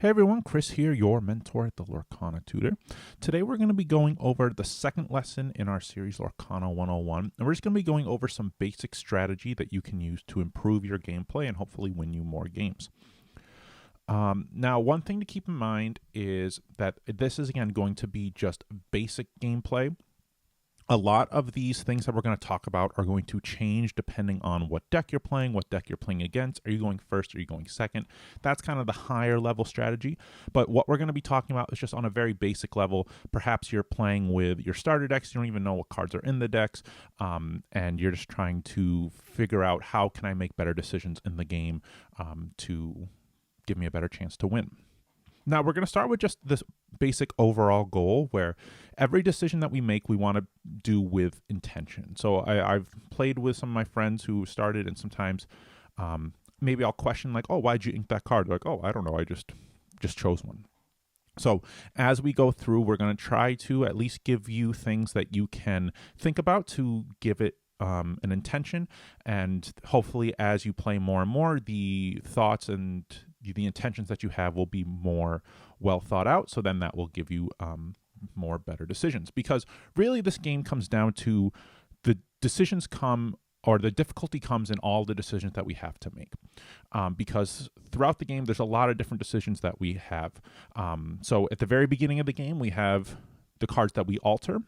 Hey everyone, Chris here, your mentor at the Lorcana Tutor. Today we're going to be going over the second lesson in our series Lorcana 101, and we're just going to be going over some basic strategy that you can use to improve your gameplay and hopefully win you more games. Now, one thing to keep in mind is that this is again going to be just basic gameplay. A lot of these things that we're going to talk about are going to change depending on what deck you're playing against. Are you going first? Are you going second? That's kind of the higher level strategy. But what we're going to be talking about is just on a very basic level. Perhaps you're playing with your starter decks. You don't even know what cards are in the decks. And you're just trying to figure out how can I make better decisions in the game to give me a better chance to win. Now, we're going to start with just this basic overall goal where every decision that we make, we want to do with intention. So I've played with some of my friends who started, and sometimes maybe I'll question like, oh, why'd you ink that card? They're like, oh, I don't know. I just chose one. So as we go through, we're going to try to at least give you things that you can think about to give it an intention. And hopefully as you play more and more, the thoughts and the intentions that you have will be more well thought out. So then that will give you more better decisions, because really this game comes down to the decisions come, or the difficulty comes in all the decisions that we have to make, because throughout the game there's a lot of different decisions that we have. So at the very beginning of the game we have the cards that we alter.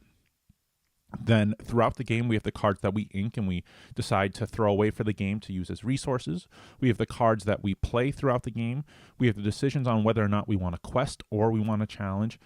Then throughout the game, we have the cards that we ink and we decide to throw away for the game to use as resources. We have the cards that we play throughout the game. We have the decisions on whether or not we want to quest or we want to challenge.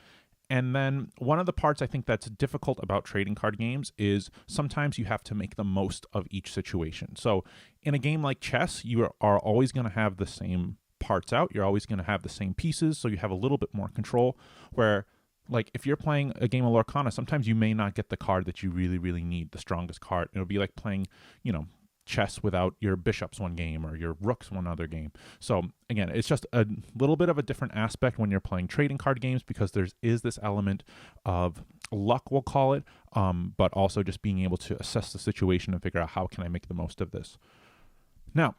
And then one of the parts I think that's difficult about trading card games is sometimes you have to make the most of each situation. So in a game like chess, you are always going to have the same parts out. You're always going to have the same pieces, so you have a little bit more control, where like if you're playing a game of Lorcana, sometimes you may not get the card that you really, really need, the strongest card. It'll be like playing, chess without your bishops one game or your rooks one other game. So again, it's just a little bit of a different aspect when you're playing trading card games, because there is this element of luck, we'll call it, but also just being able to assess the situation and figure out how can I make the most of this. Now,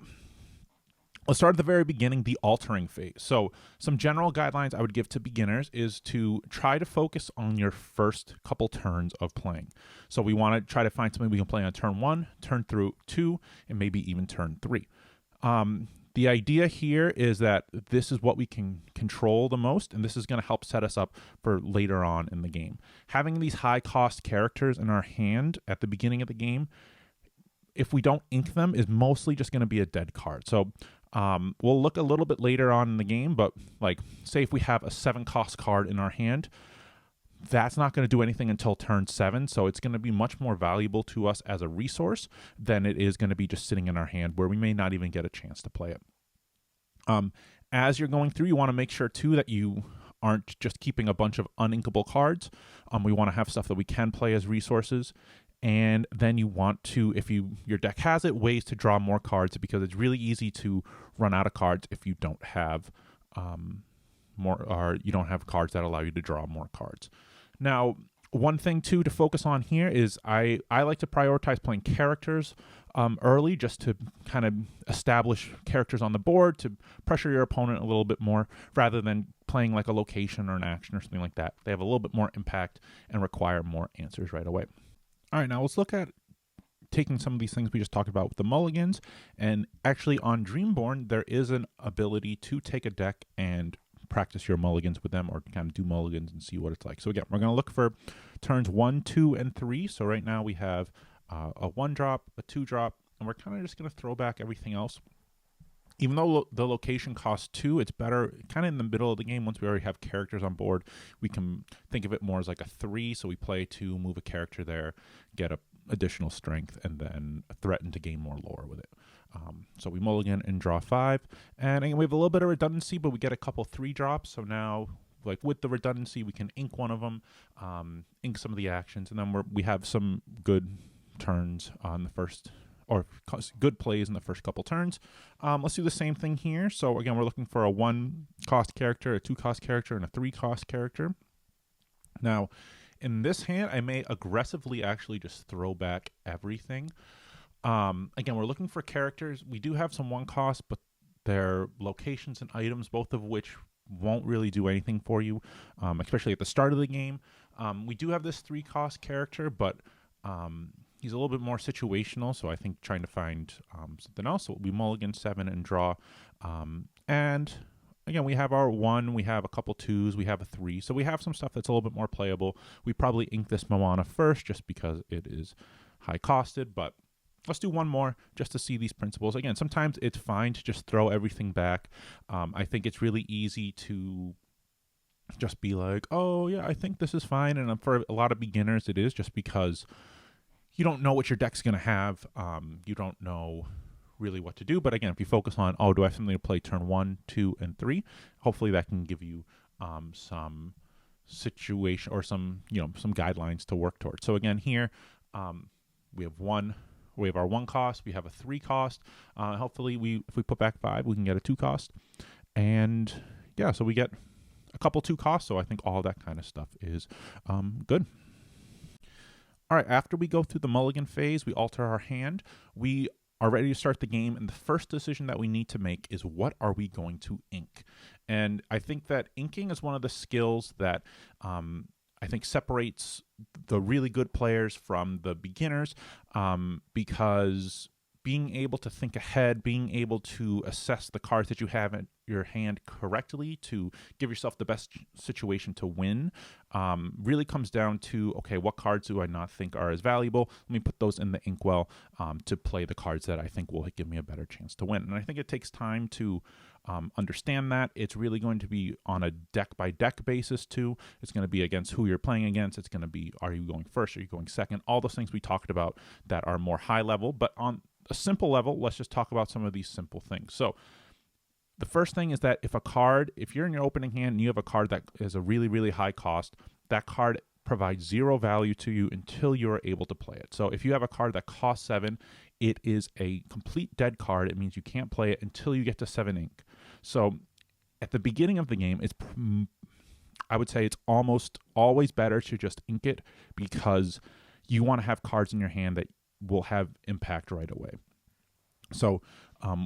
let's start at the very beginning, the altering phase. So some general guidelines I would give to beginners is to try to focus on your first couple turns of playing. So we want to try to find something we can play on turn 1, turn through 2, and maybe even turn 3. The idea here is that this is what we can control the most, and this is going to help set us up for later on in the game. Having these high-cost characters in our hand at the beginning of the game, if we don't ink them, is mostly just going to be a dead card. So we'll look a little bit later on in the game, but like say if we have a 7-cost card in our hand, that's not going to do anything until turn 7. So it's going to be much more valuable to us as a resource than it is going to be just sitting in our hand, where we may not even get a chance to play it. As you're going through, you want to make sure too that you aren't just keeping a bunch of uninkable cards. We want to have stuff that we can play as resources. And then you want to, if your deck has it, ways to draw more cards, because it's really easy to run out of cards if you don't have more, or you don't have cards that allow you to draw more cards. Now, one thing too to focus on here is I like to prioritize playing characters early, just to kind of establish characters on the board to pressure your opponent a little bit more, rather than playing like a location or an action or something like that. They have a little bit more impact and require more answers right away. All right, now let's look at taking some of these things we just talked about with the mulligans. And actually on Dreamborn, there is an ability to take a deck and practice your mulligans with them, or kind of do mulligans and see what it's like. So again, we're going to look for turns 1, 2, and 3. So right now we have a 1-drop, a 2-drop, and we're kind of just going to throw back everything else. Even though the location costs 2, it's better kind of in the middle of the game. Once we already have characters on board, we can think of it more as like a 3. So we play 2, move a character there, get a additional strength, and then threaten to gain more lore with it. So we mulligan and draw 5. And again, we have a little bit of redundancy, but we get a couple 3-drops. So now, like with the redundancy, we can ink one of them, ink some of the actions, and then we have some good turns on the first, or good plays in the first couple turns. Let's do the same thing here. So again, we're looking for a 1-cost character, a 2-cost character, and a 3-cost character. Now, in this hand, I may aggressively actually just throw back everything. Again, we're looking for characters. We do have some 1-cost, but they're locations and items, both of which won't really do anything for you, especially at the start of the game. We do have this 3-cost character, but he's a little bit more situational, so I think trying to find something else. So we mulligan 7 and draw. And again, we have our 1, we have a couple 2s, we have a 3. So we have some stuff that's a little bit more playable. We probably ink this Moana first just because it is high costed, but let's do one more just to see these principles. Again, sometimes it's fine to just throw everything back. I think it's really easy to just be like, oh yeah, I think this is fine. And for a lot of beginners, it is, just because you don't know what your deck's going to have. You don't know really what to do. But again, if you focus on, oh, do I have something to play turn 1, 2, and 3? Hopefully that can give you some situation or some guidelines to work towards. So again, here we have our 1 cost, we have a 3 cost. Hopefully if we put back 5, we can get a 2 cost. And yeah, so we get a couple 2 costs. So I think all that kind of stuff is good. All right, after we go through the mulligan phase, we alter our hand. We are ready to start the game, and the first decision that we need to make is, what are we going to ink? And I think that inking is one of the skills that I think separates the really good players from the beginners, because being able to think ahead, being able to assess the cards that you have in your hand correctly to give yourself the best situation to win, really comes down to, okay, what cards do I not think are as valuable? Let me put those in the inkwell to play the cards that I think will give me a better chance to win. And I think it takes time to understand that. It's really going to be on a deck-by-deck basis too. It's going to be against who you're playing against. It's going to be, are you going first? Are you going second? All those things we talked about that are more high level, but on a simple level, let's just talk about some of these simple things. So the first thing is that if you're in your opening hand and you have a card that is a really, really high cost, that card provides 0 value to you until you're able to play it. So if you have a card that costs 7, it is a complete dead card. It means you can't play it until you get to 7 ink. So at the beginning of the game, I would say it's almost always better to just ink it, because you want to have cards in your hand that will have impact right away. So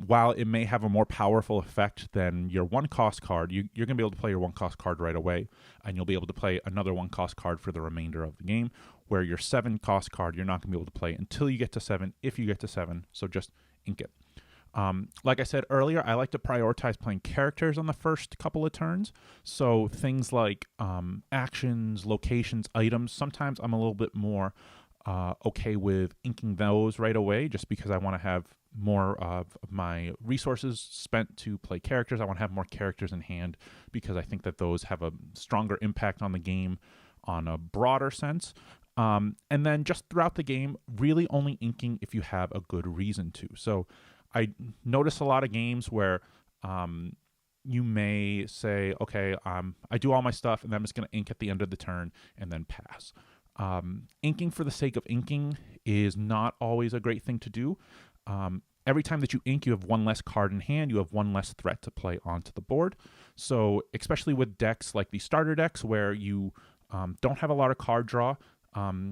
while it may have a more powerful effect than your 1-cost card, you're going to be able to play your 1-cost card right away, and you'll be able to play another 1-cost card for the remainder of the game, where your 7-cost card you're not going to be able to play until you get to 7, if you get to 7, so just ink it. Like I said earlier, I like to prioritize playing characters on the first couple of turns. So things like actions, locations, items, sometimes I'm a little bit more okay with inking those right away, just because I want to have more of my resources spent to play characters. I want to have more characters in hand, because I think that those have a stronger impact on the game on a broader sense. And then just throughout the game, really only inking if you have a good reason to. So I notice a lot of games where you may say, okay, I do all my stuff and then I'm just going to ink at the end of the turn and then pass. Inking for the sake of inking is not always a great thing to do. Every time that you ink, you have 1 less card in hand. You have 1 less threat to play onto the board. So especially with decks like the starter decks, where you don't have a lot of card draw,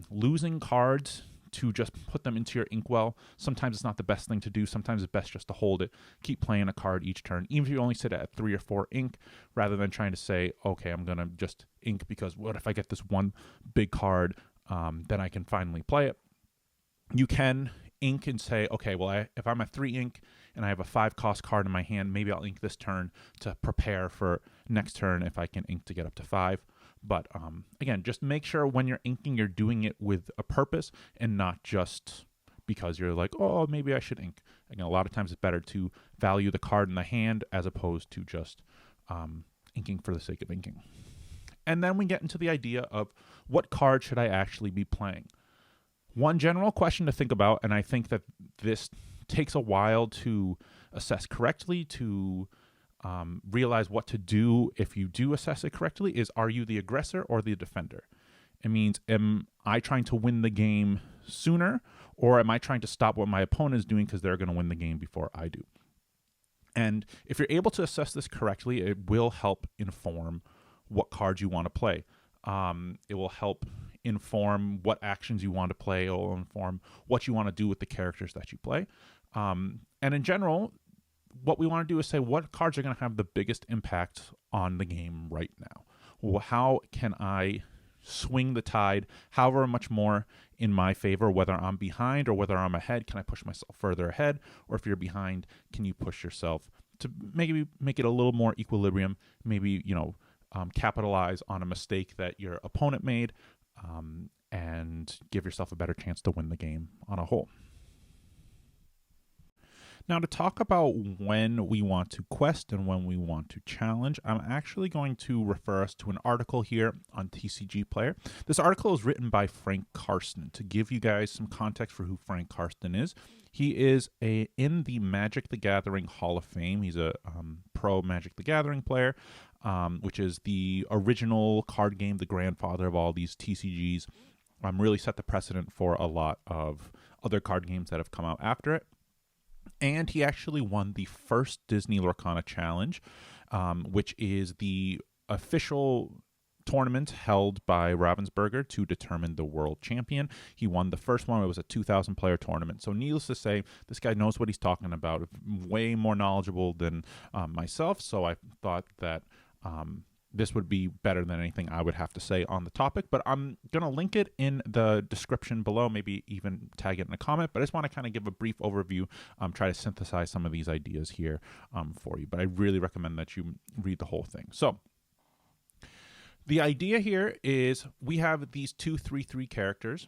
losing cards to just put them into your inkwell, sometimes it's not the best thing to do. Sometimes it's best just to hold it, keep playing a card each turn, even if you only sit at 3 or 4 ink, rather than trying to say, okay, I'm going to just ink because what if I get this one big card, then I can finally play it. You can ink and say, okay, well, if I'm at 3 ink and I have a 5-cost card in my hand, maybe I'll ink this turn to prepare for next turn if I can ink to get up to 5. But again, just make sure when you're inking, you're doing it with a purpose and not just because you're like, oh, maybe I should ink. Again, a lot of times it's better to value the card in the hand as opposed to just inking for the sake of inking. And then we get into the idea of, what card should I actually be playing? One general question to think about, and I think that this takes a while to assess correctly, to realize what to do if you do assess it correctly, is, are you the aggressor or the defender? It means, am I trying to win the game sooner, or am I trying to stop what my opponent is doing because they're going to win the game before I do? And if you're able to assess this correctly, it will help inform what cards you want to play. It will help inform what actions you want to play. It will inform what you want to do with the characters that you play. And in general, what we want to do is say what cards are going to have the biggest impact on the game right now. Well, how can I swing the tide however much more in my favor, whether I'm behind or whether I'm ahead? Can I push myself further ahead? Or if you're behind, can you push yourself to maybe make it a little more equilibrium? Maybe, capitalize on a mistake that your opponent made, and give yourself a better chance to win the game on a whole. Now, to talk about when we want to quest and when we want to challenge, I'm actually going to refer us to an article here on TCG Player. This article is written by Frank Karsten. To give you guys some context for who Frank Karsten is, he is in the Magic the Gathering Hall of Fame. He's a pro Magic the Gathering player, which is the original card game, the grandfather of all these TCGs. Really set the precedent for a lot of other card games that have come out after it. And he actually won the first Disney Lorcana Challenge, which is the official tournament held by Ravensburger to determine the world champion. He won the first one. It was a 2,000 player tournament. So needless to say, this guy knows what he's talking about, way more knowledgeable than myself. So I thought that this would be better than anything I would have to say on the topic, but I'm going to link it in the description below, maybe even tag it in a comment, but I just want to kind of give a brief overview, try to synthesize some of these ideas here for you, but I really recommend that you read the whole thing. So the idea here is we have these 2/3/3 characters,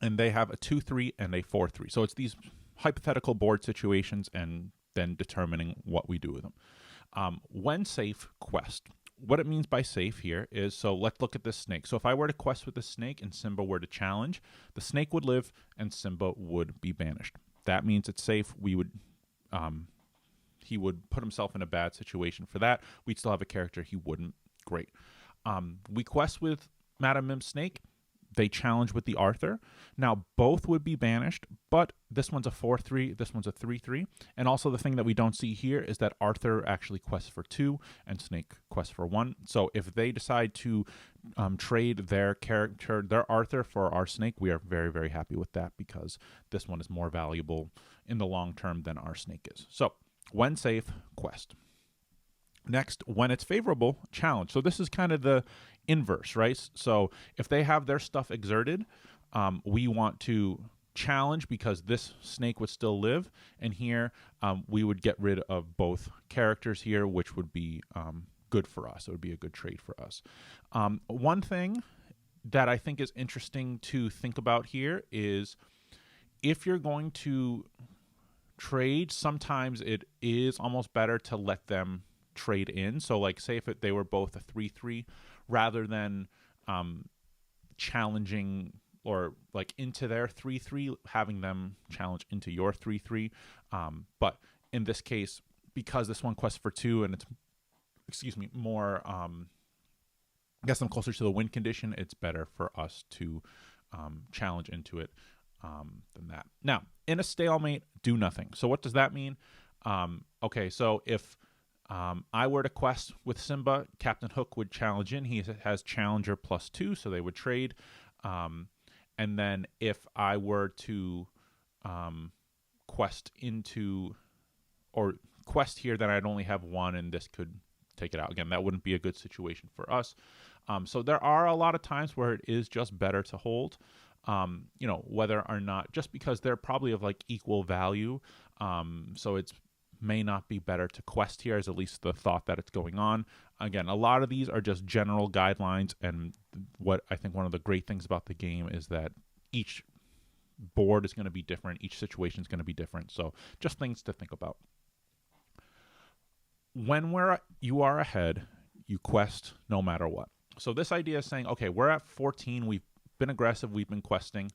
and they have a 2/3 and a 4/3. So it's these hypothetical board situations and then determining what we do with them. When safe, quest. What it means by safe here is, so let's look at this snake. So if I were to quest with the snake and Simba were to challenge, the snake would live and Simba would be banished. That means it's safe. He would put himself in a bad situation for that. We'd still have a character he wouldn't. Great. We quest with Madame Mim's snake. They challenge with the Arthur. Now, both would be banished, but this one's a 4/3, this one's a 3/3. And also the thing that we don't see here is that Arthur actually quests for 2 and Snake quests for 1. So if they decide to trade their character, their Arthur, for our Snake, we are very, very happy with that because this one is more valuable in the long term than our Snake is. So when safe, quest. Next, when it's favorable, challenge. So this is kind of the inverse, right? So if they have their stuff exerted, we want to challenge because this snake would still live. And here we would get rid of both characters here, which would be good for us. It would be a good trade for us. One thing that I think is interesting to think about here is if you're going to trade, sometimes it is almost better to let them trade in. So like say if they were both a 3/3, rather than challenging or like into their 3/3, having them challenge into your 3/3. But in this case, because this one quests for 2 and it's more I guess I'm closer to the win condition, it's better for us to challenge into it than that. Now, in a stalemate, do nothing. So what does that mean? Okay, so if I were to quest with Simba, Captain Hook would challenge in. He has Challenger +2, so they would trade. And then if I were to quest into, or quest here, then I'd only have 1, and this could take it out. Again, that wouldn't be a good situation for us. So there are a lot of times where it is just better to hold, whether or not, just because they're probably of like equal value. So it's may not be better to quest here, as at least the thought that it's going on. Again, a lot of these are just general guidelines, and what I think one of the great things about the game is that each board is going to be different, each situation is going to be different, so just things to think about. When you are ahead, you quest no matter what. So this idea is saying, okay, we're at 14, we've been aggressive, we've been questing.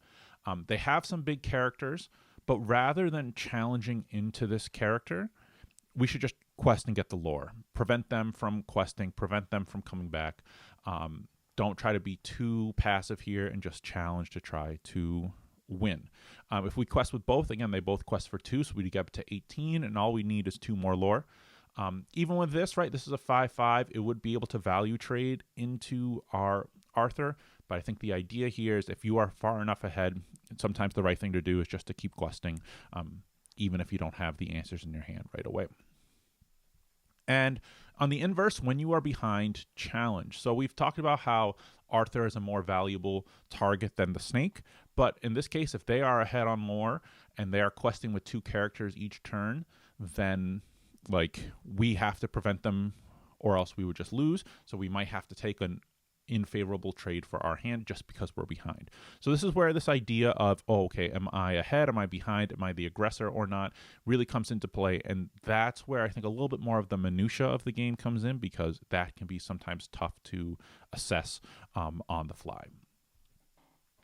They have some big characters, but rather than challenging into this character, we should just quest and get the lore. Prevent them from questing, prevent them from coming back. Don't try to be too passive here and just challenge to try to win. If we quest with both, again, they both quest for 2, so we get up to 18, and all we need is 2 more lore. Even with this, right, this is a 5/5. It would be able to value trade into our Arthur, but I think the idea here is if you are far enough ahead, sometimes the right thing to do is just to keep questing. even if you don't have the answers in your hand right away. And on the inverse, when you are behind, challenge. So we've talked about how Arthur is a more valuable target than the snake, but in this case, if they are ahead on more and they are questing with 2 characters each turn, then like we have to prevent them or else we would just lose. So we might have to take an unfavorable trade for our hand just because we're behind. So this is where this idea of, oh, okay, am I ahead? Am I behind? Am I the aggressor or not? Really comes into play. And that's where I think a little bit more of the minutia of the game comes in, because that can be sometimes tough to assess on the fly.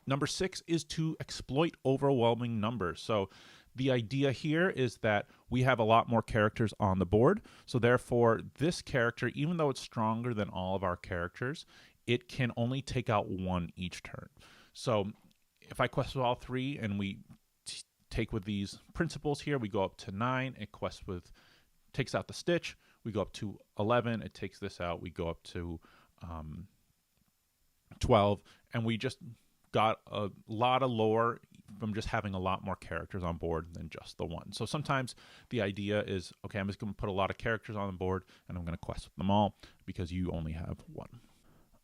Number 6 is to exploit overwhelming numbers. So the idea here is that we have a lot more characters on the board. So therefore, this character, even though it's stronger than all of our characters, it can only take out 1 each turn. So if I quest with all 3 and we take with these principles here, we go up to 9, it quests with, takes out the Stitch, we go up to 11, it takes this out, we go up to 12, and we just got a lot of lore from just having a lot more characters on board than just the one. So sometimes the idea is, okay, I'm just going to put a lot of characters on the board and I'm going to quest with them all because you only have 1.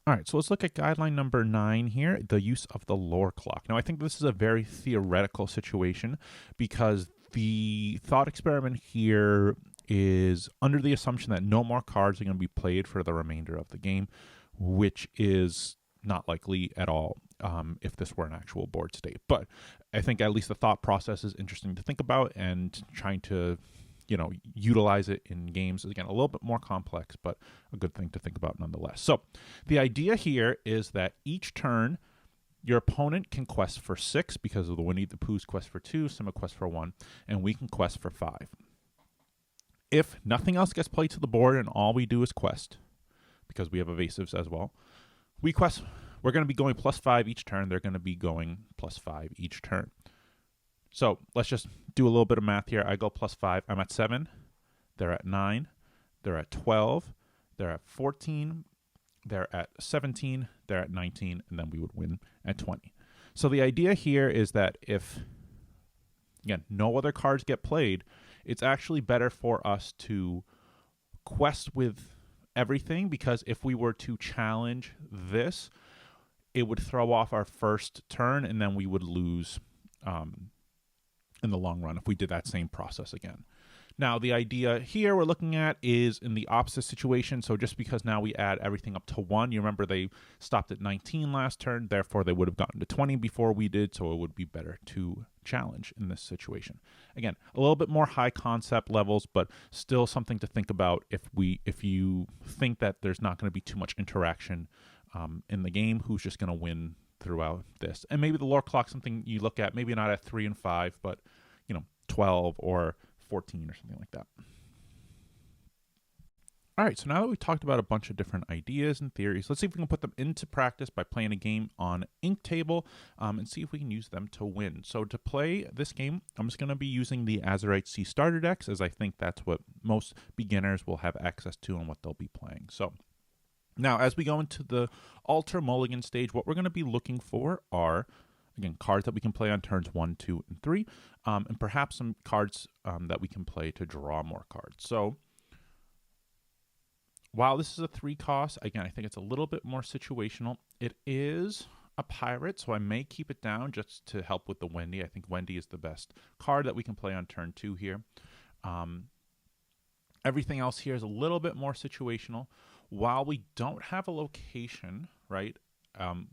All right, so let's look at guideline number 9 here, the use of the lore clock. Now, I think this is a very theoretical situation because the thought experiment here is under the assumption that no more cards are going to be played for the remainder of the game, which is not likely at all if this were an actual board state. But I think at least the thought process is interesting to think about, and trying to utilize it in games is, again, a little bit more complex, but a good thing to think about nonetheless. So the idea here is that each turn, your opponent can quest for 6 because of the Winnie the Pooh's quest for 2, Simba quest for 1, and we can quest for 5. If nothing else gets played to the board and all we do is quest, because we have evasives as well, we quest. We're going to be going +5 each turn. They're going to be going +5 each turn. So let's just do a little bit of math here. I go +5. I'm at 7. They're at 9. They're at 12. They're at 14. They're at 17. They're at 19. And then we would win at 20. So the idea here is that if, again, no other cards get played, it's actually better for us to quest with everything, because if we were to challenge this, it would throw off our first turn and then we would lose in the long run if we did that same process again. Now, the idea here we're looking at is in the opposite situation. So just because now we add everything up to 1, you remember they stopped at 19 last turn, therefore they would have gotten to 20 before we did, so it would be better to challenge in this situation. Again, a little bit more high concept levels, but still something to think about if you think that there's not going to be too much interaction in the game, who's just going to win throughout this. And maybe the lore clock, something you look at, maybe not at 3 and 5, but 12 or 14 or something like that. All right, so now that we've talked about a bunch of different ideas and theories, let's see if we can put them into practice by playing a game on Ink Table and see if we can use them to win. So to play this game, I'm just going to be using the Azurite Sea starter decks, as I think that's what most beginners will have access to and what they'll be playing. So now, as we go into the Alter Mulligan stage, what we're going to be looking for are, again, cards that we can play on turns 1, 2, and 3, and perhaps some cards that we can play to draw more cards. So while this is a 3 cost, again, I think it's a little bit more situational. It is a pirate, so I may keep it down just to help with the Wendy. I think Wendy is the best card that we can play on turn 2 here. Everything else here is a little bit more situational. While we don't have a location, right,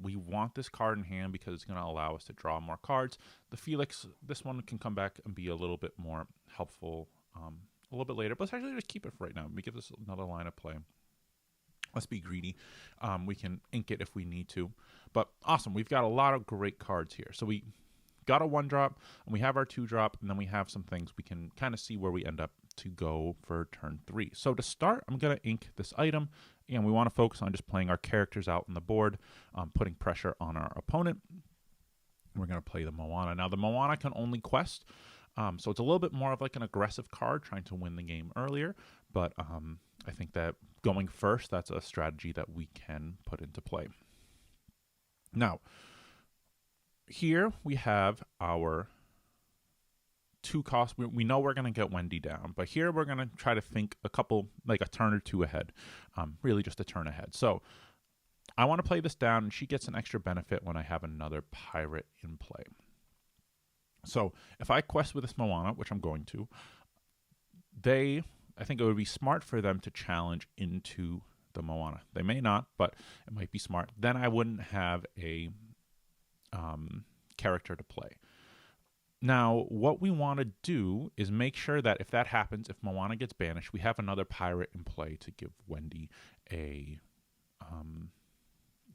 we want this card in hand because it's going to allow us to draw more cards. The Felix, this one can come back and be a little bit more helpful a little bit later, but let's actually just keep it for right now. Let me give this another line of play. Let's be greedy. We can ink it if we need to. But awesome, we've got a lot of great cards here. So we got a 1-drop, and we have our 2-drop, and then we have some things we can kind of see where we end up to go for turn 3. So to start, I'm going to ink this item. Again, we want to focus on just playing our characters out on the board, putting pressure on our opponent. We're going to play the Moana. Now, the Moana can only quest, so it's a little bit more of like an aggressive card, trying to win the game earlier. But I think that going first, that's a strategy that we can put into play. Now, here we have our 2 costs. We know we're going to get Wendy down, but here we're going to try to think a couple, like a turn or two ahead, really just a turn ahead. So I want to play this down, and she gets an extra benefit when I have another pirate in play. So if I quest with this Moana, which I'm going to, I think it would be smart for them to challenge into the Moana. They may not, but it might be smart. Then I wouldn't have a character to play. Now, what we want to do is make sure that if that happens, if Moana gets banished, we have another pirate in play to give Wendy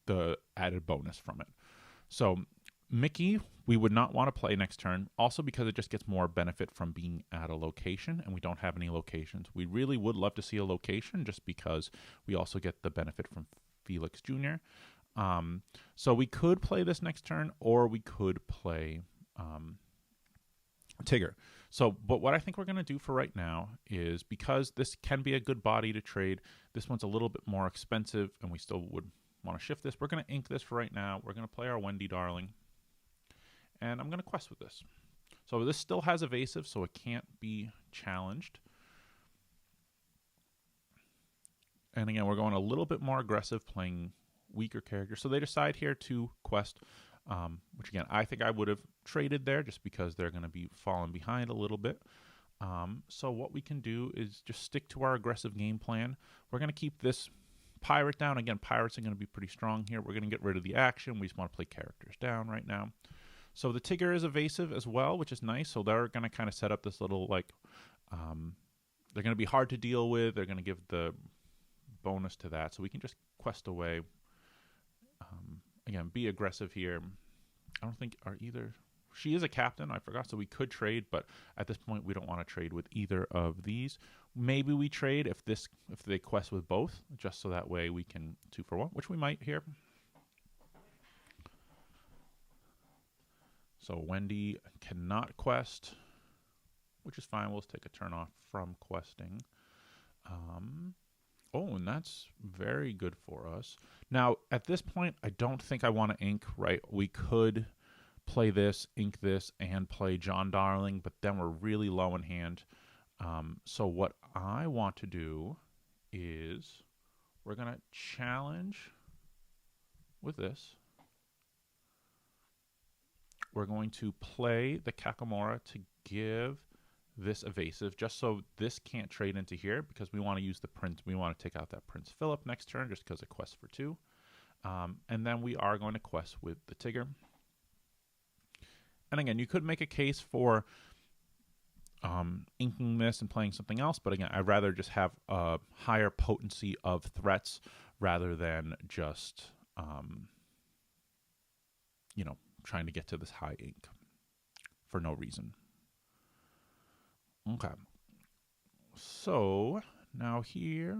the added bonus from it. So Mickey, we would not want to play next turn, also because it just gets more benefit from being at a location, and we don't have any locations. We really would love to see a location just because we also get the benefit from Felix Jr. So we could play this next turn, or we could play Tigger. So, but what I think we're going to do for right now is, because this can be a good body to trade, this one's a little bit more expensive, and we still would want to shift this. We're going to ink this for right now. We're going to play our Wendy Darling, and I'm going to quest with this. So this still has evasive, so it can't be challenged. And again, we're going a little bit more aggressive, playing weaker characters. So they decide here to quest, which again, I think I would have traded there just because they're going to be falling behind a little bit. So what we can do is just stick to our aggressive game plan. We're going to keep this pirate down. Again, pirates are going to be pretty strong here. We're going to get rid of the action. We just want to play characters down right now. So the Tigger is evasive as well, which is nice. So they're going to kind of set up this little, like, they're going to be hard to deal with. They're going to give the bonus to that. So we can just quest away. Again, be aggressive here. I don't think are either. She is a captain, I forgot, so we could trade, but at this point we don't want to trade with either of these. Maybe we trade if they quest with both, just so that way we can 2 for 1, which we might here. So Wendy cannot quest, which is fine. We'll just take a turn off from questing. Oh, and that's very good for us. Now, at this point, I don't think I want to ink, right? We could play this, ink this, and play John Darling, but then we're really low in hand. So what I want to do is we're going to challenge with this. We're going to play the Kakamora to give this evasive, just so this can't trade into here, because we want to use the Prince. We want to take out that Prince Philip next turn just because it quests for 2. And then we are going to quest with the Tigger. And again, you could make a case for inking this and playing something else, but again, I'd rather just have a higher potency of threats rather than just, trying to get to this high ink for no reason. Okay. So now here,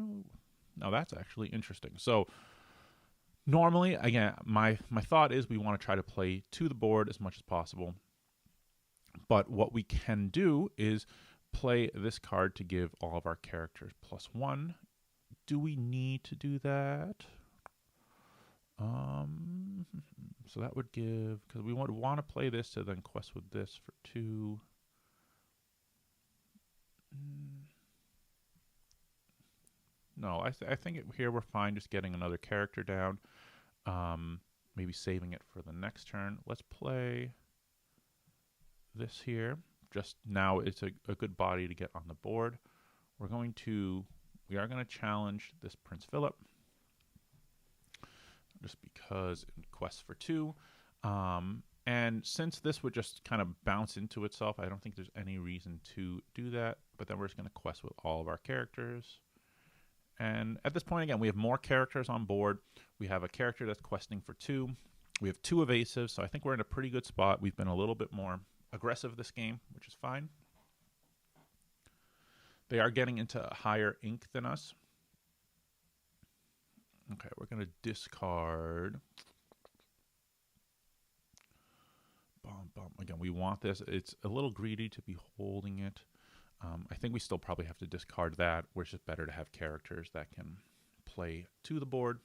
now that's actually interesting. So normally, again, my thought is we want to try to play to the board as much as possible. But what we can do is play this card to give all of our characters +1. Do we need to do that? So that would give, because we would want to play this to then quest with this for 2. No, I think here we're fine just getting another character down. Maybe saving it for the next turn. Let's play this here. Just now it's a good body to get on the board. We are going to challenge this Prince Philip, just because it quests for 2. And since this would just kind of bounce into itself, I don't think there's any reason to do that. But then we're just going to quest with all of our characters. And at this point, again, we have more characters on board. We have a character that's questing for 2. We have 2 evasives, so I think we're in a pretty good spot. We've been a little bit more aggressive this game, which is fine. They are getting into higher ink than us. Okay, we're going to discard. Again, we want this. It's a little greedy to be holding it. I think we still probably have to discard that, where it's just better to have characters that can play to the board.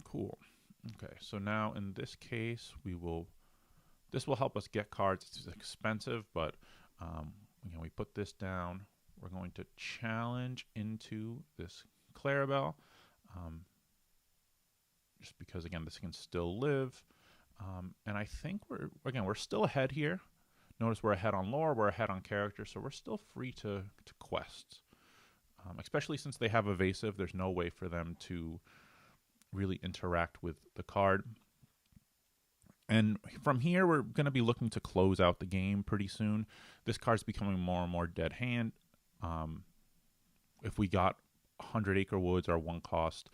Cool. Okay, so now in this case, this will help us get cards. It's expensive, but we put this down. We're going to challenge into this Clarabelle, just because again this can still live, and I think we're still ahead here. Notice we're ahead on lore, we're ahead on character, so we're still free to quest, especially since they have evasive. There's no way for them to really interact with the card. And from here, we're going to be looking to close out the game pretty soon. This card's becoming more and more dead hand. If we got 100 Acre Woods, our 1 cost,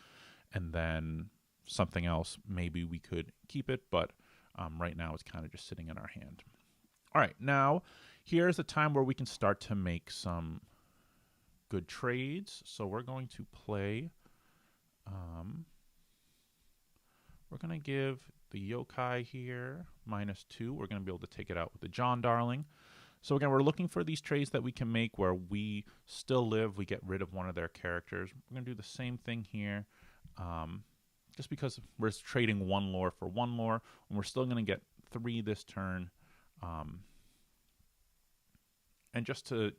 and then something else, maybe we could keep it, but right now it's kind of just sitting in our hand. All right, now here's a time where we can start to make some good trades. So we're going to play, we're going to give the yokai here -2. We're going to be able to take it out with the John Darling. So again, we're looking for these trades that we can make where we still live, we get rid of one of their characters. We're going to do the same thing here, just because we're trading 1 lore for 1 lore, and we're still going to get 3 this turn. And just to,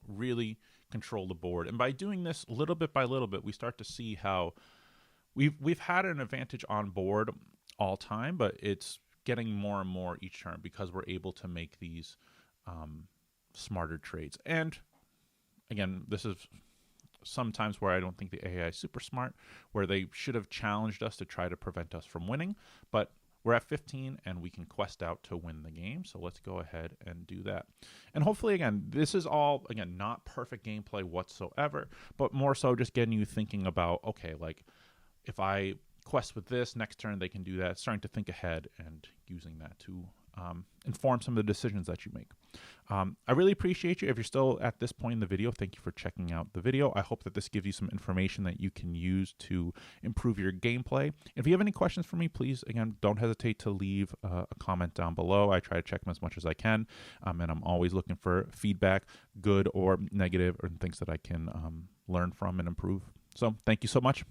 really control the board. And by doing this little bit by little bit, we start to see how we've had an advantage on board all time, but it's getting more and more each turn because we're able to make these smarter trades. And again, this is sometimes where I don't think the AI is super smart, where they should have challenged us to try to prevent us from winning, but we're at 15 and we can quest out to win the game. So let's go ahead and do that. And hopefully, again, this is all, again, not perfect gameplay whatsoever, but more so just getting you thinking about, okay, like if I quest with this, next turn they can do that, starting to think ahead and using that to inform some of the decisions that you make. I really appreciate you. If you're still at this point in the video, thank you for checking out the video. I hope that this gives you some information that you can use to improve your gameplay. If you have any questions for me, please, again, don't hesitate to leave a comment down below. I try to check them as much as I can, and I'm always looking for feedback, good or negative, or things that I can learn from and improve. So thank you so much.